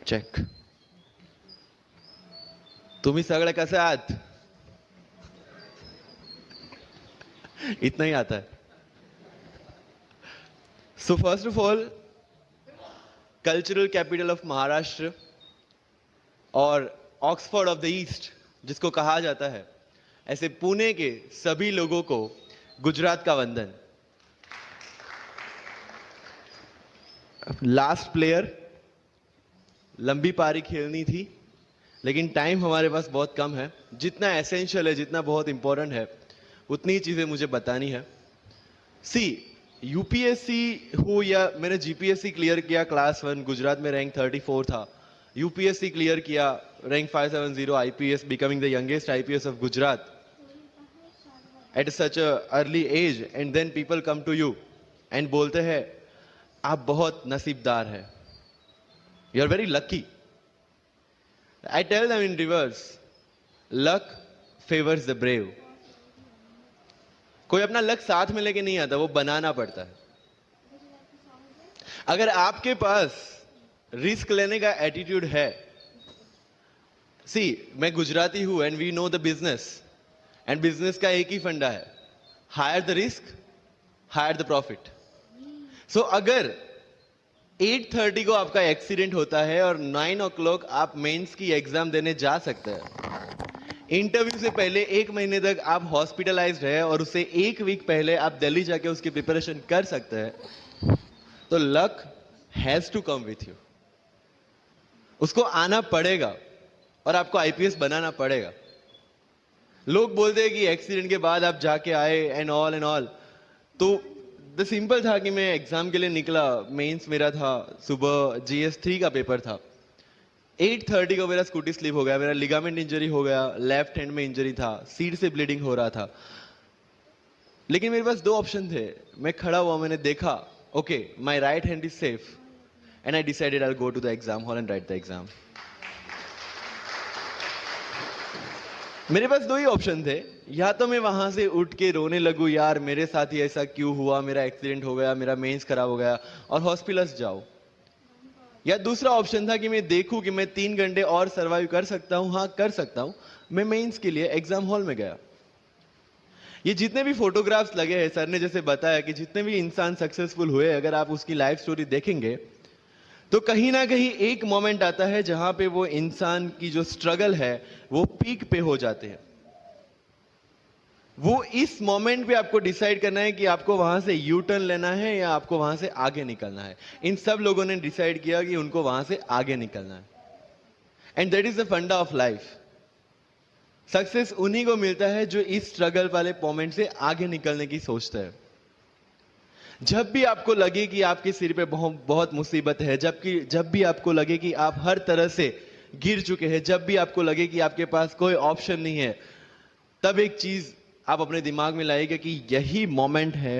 Check. तुम्ही सगळे कसे आहात? इतना ही आता है. So first of all, cultural capital of Maharashtra और ऑक्सफोर्ड ऑफ द ईस्ट जिसको कहा जाता है, ऐसे पुणे के सभी लोगों को गुजरात का वंदन. लास्ट प्लेयर, लंबी पारी खेलनी थी लेकिन टाइम हमारे पास बहुत कम है. जितना एसेंशियल है, जितना बहुत इंपॉर्टेंट है, उतनी ही चीजें मुझे बतानी है. सी, यूपीएससी हो या मैंने जीपीएससी क्लियर किया क्लास 1, गुजरात में रैंक 34 था. यूपीएससी क्लियर किया, rank 570, IPS, becoming the youngest IPS of Gujarat at such a early age. And then people come to you and बोलते हैं आप बहुत नसीबदार है, you are very lucky. I tell them in reverse, luck favors the brave. कोई अपना luck साथ में लेके नहीं आता, वो बनाना पड़ता है. अगर आपके पास रिस्क लेने का एटीट्यूड है, सी, मैं गुजराती हूं and we know the business, and business का एक ही फंडा है, higher the risk, higher the profit. So अगर 8:30 को आपका एक्सीडेंट होता है और 9 o'clock आप मेंस की एग्जाम देने जा सकते हैं. इंटरव्यू से पहले 1 महीने तक आप हॉस्पिटलाइज्ड है और उससे 1 वीक पहले आप दिल्ली जाके उसकी प्रिपरेशन कर सकते हैं. तो luck has to come with you. उसको आना पड़ेगा और आपको आईपीएस बनाना पड़ेगा. लोग बोलते हैं कि एक्सीडेंट के बाद आप जाके आए एंड ऑल. तो द सिंपल था कि मैं एग्जाम के लिए निकला, मेंस मेरा था, सुबह GS3 का पेपर था. 8:30 को मेरा स्कूटी स्लिप हो गया, मेरा लिगामेंट इंजरी हो गया, लेफ्ट हैंड में इंजरी था, सीट से ब्लीडिंग हो रहा था. लेकिन मेरे पास 2 ऑप्शन थे. मैं खड़ा हुआ, मैंने देखा, okay, my right hand is safe, and I decided I will go to the exam hall and write the exam. मेरे पास 2 ही ऑप्शन थे. या तो मैं वहां से उठ के रोने लगूं, यार मेरे साथ ही ऐसा क्यों हुआ, मेरा एक्सीडेंट हो गया, मेरा मेंस खराब हो गया, और हॉस्पिटल जाओ. या दूसरा ऑप्शन था कि मैं देखूं कि मैं 3 घंटे और सरवाइव कर सकता हूं. हाँ, कर सकता हूं. मैं मेंस के लिए एग्जाम हॉल में गया. ये जितने भी फोटोग्राफ्स लगे हैं, सर ने जैसे बताया कि जितने भी इंसान सक्सेसफुल हुए, अगर आप उसकी लाइफ स्टोरी देखेंगे तो कहीं ना कहीं एक मोमेंट आता है जहां पे वो इंसान की जो स्ट्रगल है वो पीक पे हो जाते हैं. वो इस मोमेंट पे आपको डिसाइड करना है कि आपको वहां से यू टर्न लेना है या आपको वहां से आगे निकलना है. इन सब लोगों ने डिसाइड किया कि उनको वहां से आगे निकलना है. एंड दैट इज द फंडा ऑफ लाइफ. सक्सेस उन्हीं को मिलता है जो इस स्ट्रगल वाले मोमेंट से आगे निकलने की सोचते हैं. जब भी आपको लगे कि आपके सिर पे बहुत मुसीबत है, जब भी आपको लगे कि आप हर तरह से गिर चुके हैं, जब भी आपको लगे कि आपके पास कोई ऑप्शन नहीं है, तब एक चीज आप अपने दिमाग में लाइएगा कि यही मोमेंट है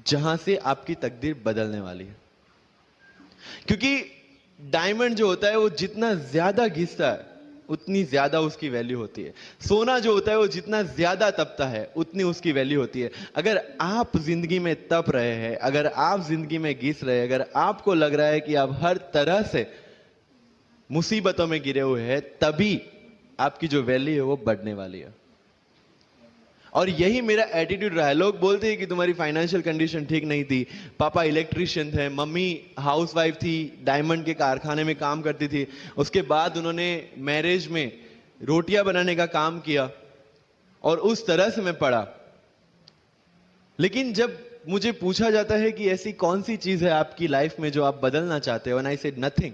जहां से आपकी तकदीर बदलने वाली है. क्योंकि डायमंड जो होता है वो जितना ज्यादा घिसता है उतनी ज्यादा उसकी वैल्यू होती है. सोना जो होता है वो जितना ज्यादा तपता है उतनी उसकी वैल्यू होती है. अगर आप जिंदगी में तप रहे हैं, अगर आप जिंदगी में घिस रहे हैं, अगर आपको लग रहा है कि आप हर तरह से मुसीबतों में गिरे हुए हैं, तभी आपकी जो वैल्यू है वो बढ़ने वाली है. और यही मेरा एटीट्यूड रहा है. लोग बोलते हैं कि तुम्हारी फाइनेंशियल कंडीशन ठीक नहीं थी, पापा इलेक्ट्रिशियन थे, मम्मी हाउसवाइफ थी, डायमंड के कारखाने में काम करती थी, उसके बाद उन्होंने मैरिज में रोटियां बनाने का काम किया और उस तरह से मैं पढ़ा. लेकिन जब मुझे पूछा जाता है कि ऐसी कौन सी चीज है आपकी लाइफ में जो आप बदलना चाहते हो, एंड आई सेड नथिंग.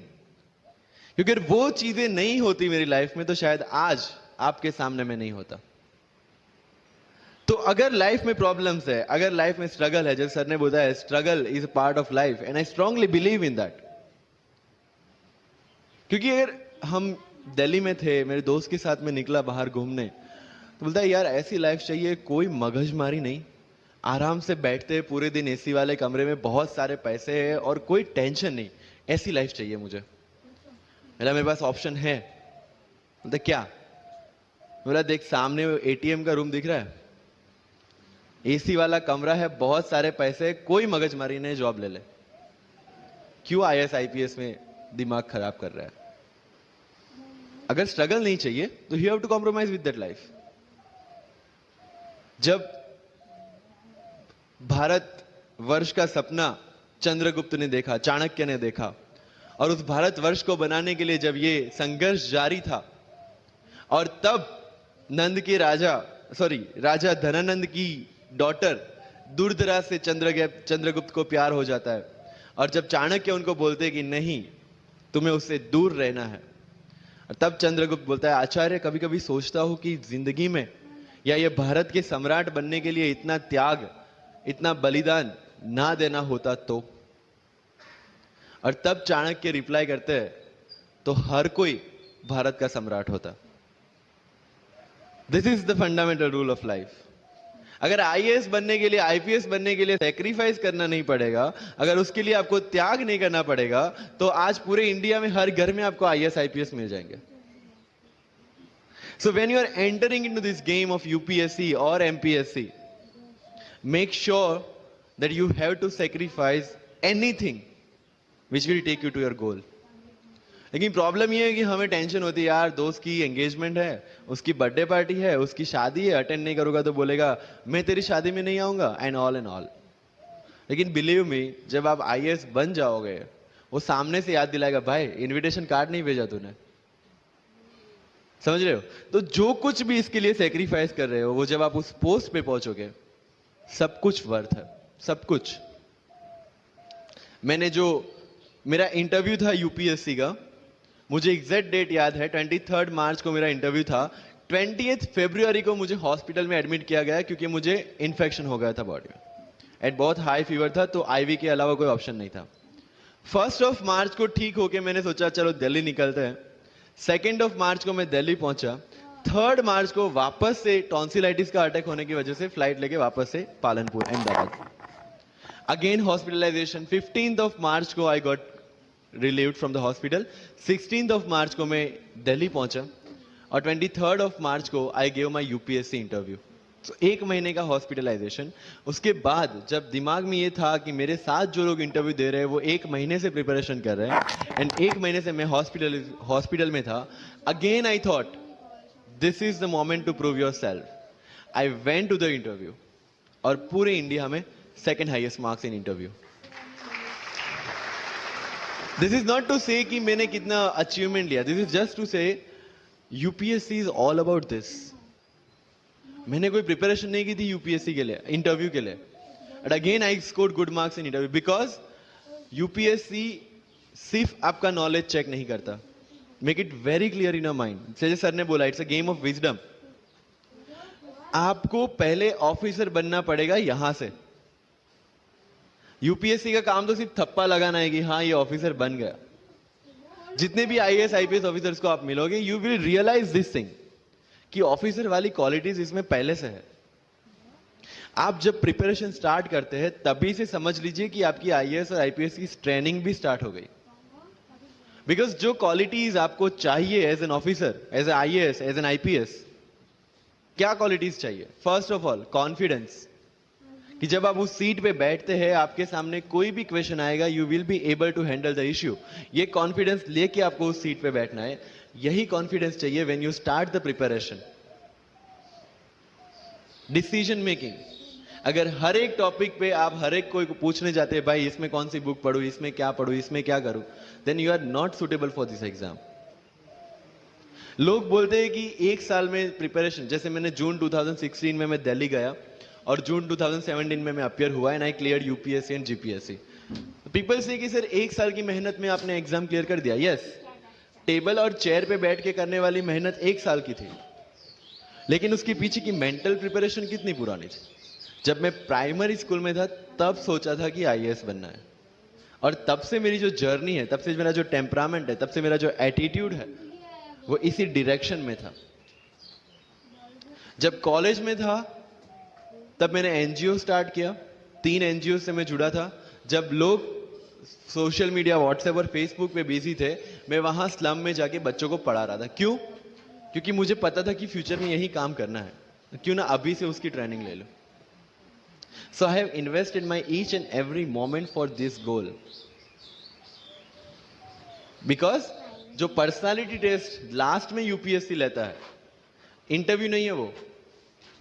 क्योंकि अगर वो चीजें नहीं होती मेरी लाइफ में तो शायद आज आपके सामने मैं नहीं होता. तो अगर लाइफ में प्रॉब्लम्स है, अगर लाइफ में स्ट्रगल है, जैसे सर ने बताया struggle is a part of life, and I strongly believe in that. क्योंकि अगर हम दिल्ली में थे, मेरे दोस्त के साथ में निकला बाहर घूमने, तो बोलता है यार ऐसी लाइफ चाहिए, कोई मगजमारी नहीं, आराम से बैठते हैं पूरे दिन एसी वाले कमरे में, बहुत सारे पैसे हैं और कोई टेंशन नहीं, ऐसी लाइफ चाहिए मुझे. मेरे पास ऑप्शन है. बोलता क्या? बोला देख सामने एटीएम का रूम दिख रहा है, एसी वाला कमरा है, बहुत सारे पैसे, कोई मगजमारी नहीं, जॉब ले ले. क्यों आईएएस आईपीएस में दिमाग खराब कर रहा है। अगर स्ट्रगल नहीं चाहिए तो you have to compromise with that life. जब भारत वर्ष का सपना चंद्रगुप्त ने देखा, चाणक्य ने देखा, और उस भारत वर्ष को बनाने के लिए जब ये संघर्ष जारी था, और तब राजा धनानंद की डॉटर दूरदराज से चंद्रगुप्त को प्यार हो जाता है, और जब चाणक्य उनको बोलते कि नहीं, तुम्हें उससे दूर रहना है, और तब चंद्रगुप्त बोलता है, आचार्य, कभी कभी सोचता हूं कि जिंदगी में या ये भारत के सम्राट बनने के लिए इतना त्याग, इतना बलिदान ना देना होता तो। और तब चाणक्य रिप्लाई करते हैं, तो हर कोई भारत का सम्राट होता। This is the fundamental rule of life. अगर आईएएस बनने के लिए, आईपीएस बनने के लिए सैक्रिफाइस करना नहीं पड़ेगा, अगर उसके लिए आपको त्याग नहीं करना पड़ेगा, तो आज पूरे इंडिया में हर घर में आपको आईएएस आईपीएस मिल जाएंगे। So when you are entering into this game of UPSC और MPSC, make sure that you have to sacrifice anything which will take you to your goal. लेकिन प्रॉब्लम ये है कि हमें टेंशन होती है, यार दोस्त की एंगेजमेंट है, उसकी बर्थडे पार्टी है, उसकी शादी है, अटेंड नहीं करूंगा तो बोलेगा मैं तेरी शादी में नहीं आऊंगा, एंड ऑल। लेकिन बिलीव मी, जब आप आईएएस बन जाओगे, वो सामने से याद दिलाएगा, भाई इनविटेशन कार्ड नहीं भेजा तूने। समझ रहे हो? तो जो कुछ भी इसके लिए सेक्रीफाइस कर रहे हो, वो जब आप उस पोस्ट पे पहुंचोगे, सब कुछ वर्थ है, सब कुछ। मेरा इंटरव्यू था यूपीएससी का, मुझे एग्जैक्ट डेट याद है, 23 मार्च को मेरा इंटरव्यू था। 20 फरवरी को मुझे हॉस्पिटल में एडमिट किया गया क्योंकि मुझे इन्फेक्शन हो गया था बॉडी में, एंड बहुत हाई फीवर था, तो आईवी के अलावा कोई ऑप्शन नहीं था। 1 मार्च को ठीक होके मैंने सोचा चलो दिल्ली निकलते हैं। 2 मार्च को मैं दिल्ली पहुंचा। 3 मार्च को वापस से टॉन्सिलाइटिस का अटैक होने की वजह से फ्लाइट लेके वापस से पालनपुर, अहमदाबाद, अगेन हॉस्पिटलाइजेशन। 15 मार्च को I got relieved from the hospital. 16 मार्च को मैं दिल्ली पहुंचा, और 23 मार्च को I gave my UPSC interview. तो 1 महीने का हॉस्पिटलाइजेशन। उसके बाद जब दिमाग में ये था कि मेरे साथ जो लोग इंटरव्यू दे रहे हैं वो 1 महीने से प्रिपरेशन कर रहे हैं, एंड 1 महीने से मैं हॉस्पिटल में था, again I thought this is the moment to prove yourself. I went to the interview, और पूरे इंडिया में 2nd highest marks in interview. This is not to say कि मैंने कितना अचीवमेंट लिया, this is just to say UPSC is all about this. मैंने कोई preparation नहीं की थी यूपीएससी के लिए, इंटरव्यू के लिए, but again I scored good marks in interview, because UPSC सिर्फ आपका नॉलेज चेक नहीं करता। Make it very clear in your mind. जैसे सर ने बोला, it's a game of wisdom. आपको पहले ऑफिसर बनना पड़ेगा यहां से। यूपीएससी का काम तो सिर्फ थप्पा लगाना है कि हाँ ये ऑफिसर बन गया। जितने भी आईएएस आईपीएस ऑफिसर्स को आप मिलोगे, you will realise this thing कि ऑफिसर वाली क्वालिटीज इसमें पहले से है। आप जब प्रिपरेशन स्टार्ट करते हैं तभी से समझ लीजिए कि आपकी आईएएस और आईपीएस की ट्रेनिंग भी स्टार्ट हो गई। बिकॉज जो क्वालिटीज आपको चाहिए as an officer, as a IAS, as an IPS, क्या क्वालिटीज चाहिए? फर्स्ट ऑफ ऑल कॉन्फिडेंस, कि जब आप उस सीट पे बैठते हैं, आपके सामने कोई भी क्वेश्चन आएगा, you will be able to handle the issue. ये कॉन्फिडेंस लेके आपको उस सीट पे बैठना है। यही कॉन्फिडेंस चाहिए when you start the preparation. Decision making, अगर हर एक टॉपिक पे आप हर एक कोई को पूछने जाते हैं, भाई इसमें कौन सी बुक पढूं, इसमें क्या पढूं, इसमें क्या करूं, then you are not suitable for this exam. लोग बोलते हैं कि 1 साल में प्रिपरेशन, जैसे मैंने जून 2016 में मैं दिल्ली गया, और जून 2017 में मैं अपियर हुआ, and I clear UPSC and GPSC. People से कि सर 1 साल की मेहनत में आपने एग्जाम क्लियर कर दिया। यस, टेबल और चेयर पे बैठ के करने वाली मेहनत 1 साल की थी, लेकिन उसके पीछे की मेंटल प्रिपरेशन कितनी पुरानी थी। जब मैं प्राइमरी स्कूल में था तब सोचा था कि आईएएस बनना है, और तब से मेरी जो जर्नी है, तब से मेरा जो टेम्परामेंट है, तब से मेरा जो एटीट्यूड है, वो इसी डायरेक्शन में था। जब कॉलेज में था तब मैंने एनजीओ स्टार्ट किया, 3 एनजीओ से मैं जुड़ा था। जब लोग सोशल मीडिया, व्हाट्सएप और फेसबुक पे बिजी थे, मैं वहां स्लम में जाके बच्चों को पढ़ा रहा था। क्यों? क्योंकि मुझे पता था कि फ्यूचर में यही काम करना है, क्यों ना अभी से उसकी ट्रेनिंग ले लो। So I have invested my each and every moment for this goal. Because जो पर्सनालिटी टेस्ट लास्ट में यूपीएससी लेता है, इंटरव्यू नहीं है वो।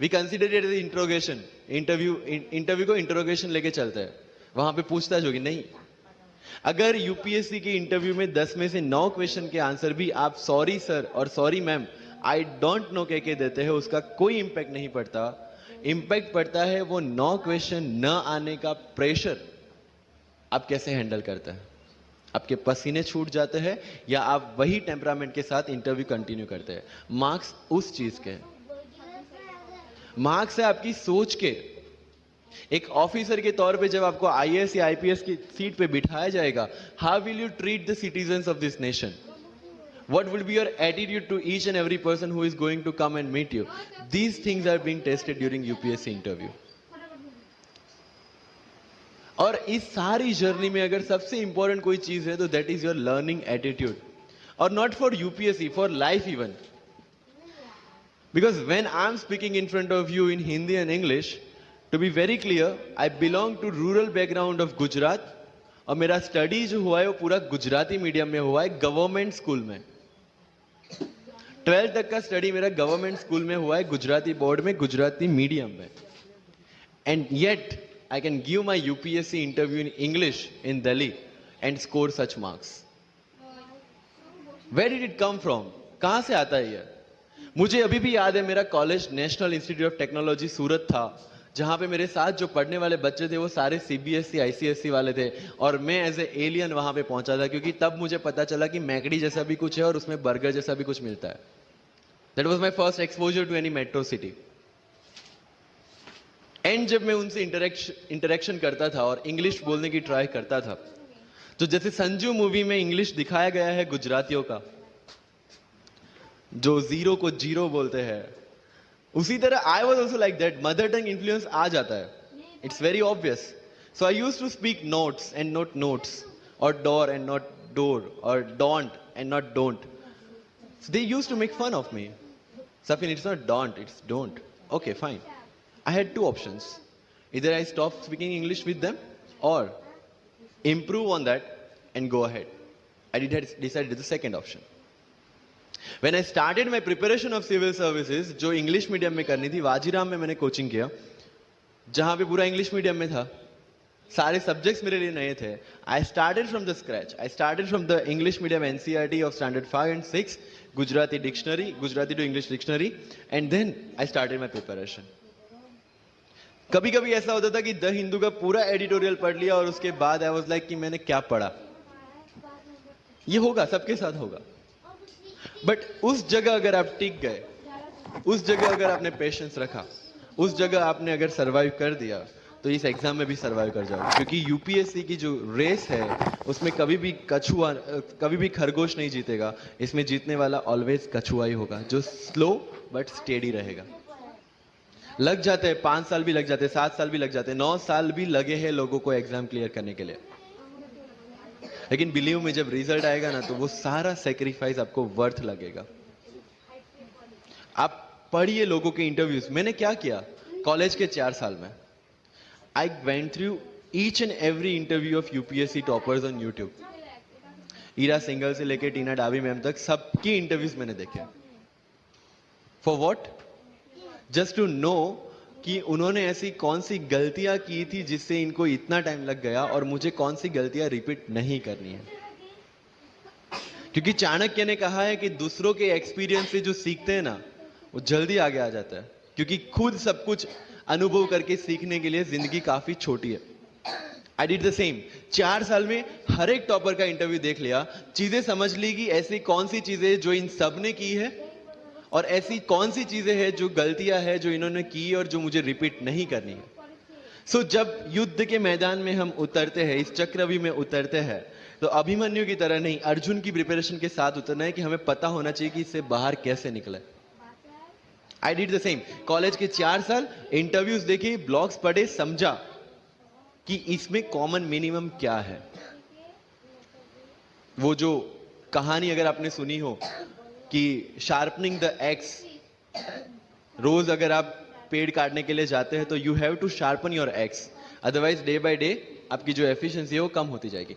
We consider it as interrogation. Interview को इंट्रोगेशन लेके चलता है, वहां पे पूछताछ होगी नहीं। अगर यूपीएससी के इंटरव्यू में 10 में से 9 क्वेश्चन के आंसर भी आप सॉरी सर और sorry ma'am I don't know कह के देते हैं, उसका कोई इंपैक्ट नहीं पड़ता। इंपैक्ट पड़ता है वो 9 क्वेश्चन न आने का प्रेशर आप कैसे हैंडल करते हैं। आपके पसीने छूट जाते हैं या आप वही टेम्परामेंट के साथ इंटरव्यू कंटिन्यू करते हैं। मार्क्स उस चीज के, मार्क्स है आपकी सोच के। एक ऑफिसर के तौर पे जब आपको आईएएस या आईपीएस की सीट पे बिठाया जाएगा, how will you treat the citizens of this nation? What will be your attitude to each and every person who is going to come and meet you? These things are being tested during UPSC interview. और इस सारी journey में अगर सबसे important कोई चीज है तो that is your learning attitude, और not for UPSC, for life even. Because when I am speaking in front of you in Hindi and English, to be very clear, I belong to rural background of Gujarat, और मेरा study जो हुआ है वो पूरा Gujarati medium में हुआ है, गवर्नमेंट स्कूल में। 12th तक का स्टडी मेरा गवर्नमेंट स्कूल में हुआ है, गुजराती बोर्ड में, गुजराती मीडियम में। And yet I can give my UPSC interview in English in Delhi and score such marks. Where did it come from? कहां से आता है ये? मुझे अभी भी याद है, मेरा college national institute of technology Surat था, जहां पे मेरे साथ जो पढ़ने वाले बच्चे थे वो सारे सीबीएसई आईसीएसई वाले थे, और मैं एज ए एलियन वहां पे पहुंचा था, क्योंकि तब मुझे पता चला कि मैकडी जैसा भी कुछ है और उसमें बर्गर जैसा भी कुछ मिलता है। That was my first exposure to any metro city. And जब मैं उनसे इंटरेक्शन करता था और इंग्लिश बोलने की ट्राई करता था, तो जैसे संजू मूवी में इंग्लिश दिखाया गया है गुजरातियों का, जो जीरो को जीरो बोलते हैं, उसी तरह I was also like that. Mother tongue influence आ जाता है, it's very obvious. So I use to speak notes and not notes, और डोर एंड नॉट डोर, और don't and not don't. They use to make fun of me. सफिन, it's not don't, it's don't. Okay fine. I had 2 options. Either I stop speaking English with them or improve on that and go ahead. I decided the second option. When I started my preparation of civil services, जो English medium में करनी थी, वाजीराम में मैंने coaching किया, जहां पे पूरा इंग्लिश मीडियम में था, सारे सब्जेक्ट्स मेरे लिए नए थे। I started from the scratch. I started from the English medium NCERT of standard 5 and 6, Gujarati dictionary, Gujarati to English dictionary, and then I started my preparation. कभी कभी ऐसा होता था कि द हिंदू का पूरा एडिटोरियल पढ़ लिया और उसके बाद आई वाज लाइक कि मैंने क्या पढ़ा। ये होगा, सबके साथ होगा। बट उस जगह अगर आप टिक गए, उस जगह अगर आपने पेशेंस रखा, उस जगह आपने अगर सरवाइव कर दिया, तो इस एग्जाम में भी सरवाइव कर जाओगे। क्योंकि यूपीएससी की जो रेस है उसमें कभी भी कछुआ, कभी भी खरगोश नहीं जीतेगा। इसमें जीतने वाला ऑलवेज कछुआ ही होगा, जो स्लो बट स्टेडी रहेगा। लग जाते हैं 5 साल भी लग जाते हैं, 7 साल भी लग जाते हैं, 9 साल भी लगे हैं लोगों को एग्जाम क्लियर करने के लिए। लेकिन बिलीव में जब रिजल्ट आएगा ना, तो वो सारा सेक्रीफाइस आपको वर्थ लगेगा। आप पढ़िए लोगों के इंटरव्यूज। मैंने क्या किया कॉलेज के 4 साल में? I went through each and every interview of UPSC toppers on YouTube. Ira Singhal से लेकर टीना डाबी मैम तक सबकी इंटरव्यूज मैंने देखे। For what? Just to know कि उन्होंने ऐसी कौन सी गलतियां की थी जिससे इनको इतना टाइम लग गया, और मुझे कौन सी गलतियां रिपीट नहीं करनी है। क्योंकि चाणक्य ने कहा है कि दूसरों के एक्सपीरियंस से जो सीखते हैं ना, वो जल्दी आगे आ जाता है। क्योंकि खुद सब कुछ अनुभव करके सीखने के लिए जिंदगी काफी छोटी है। I did the same. 4 साल में हर एक टॉपर का इंटरव्यू देख लिया, चीजें समझ ली कि ऐसी कौन सी चीजें जो इन सब ने की है, और ऐसी कौन सी चीजें हैं जो गलतियां हैं जो इन्होंने की और जो मुझे रिपीट नहीं करनी है। सो जब युद्ध के मैदान में हम उतरते हैं, इस चक्रव्यूह में उतरते हैं, तो अभिमन्यु की तरह नहीं, अर्जुन की प्रिपरेशन के साथ उतरना है कि हमें पता होना चाहिए कि इससे बाहर कैसे निकले। I did the same. College के 4 साल इंटरव्यूज देखे, ब्लॉग्स पढ़े, समझा कि इसमें कॉमन मिनिमम क्या है। वो जो कहानी अगर आपने सुनी हो कि शार्पनिंग द एक्स, रोज अगर आप पेड़ काटने के लिए जाते हैं तो you have to sharpen your axe, otherwise day by day आपकी जो एफिशिएंसी है वो कम होती जाएगी।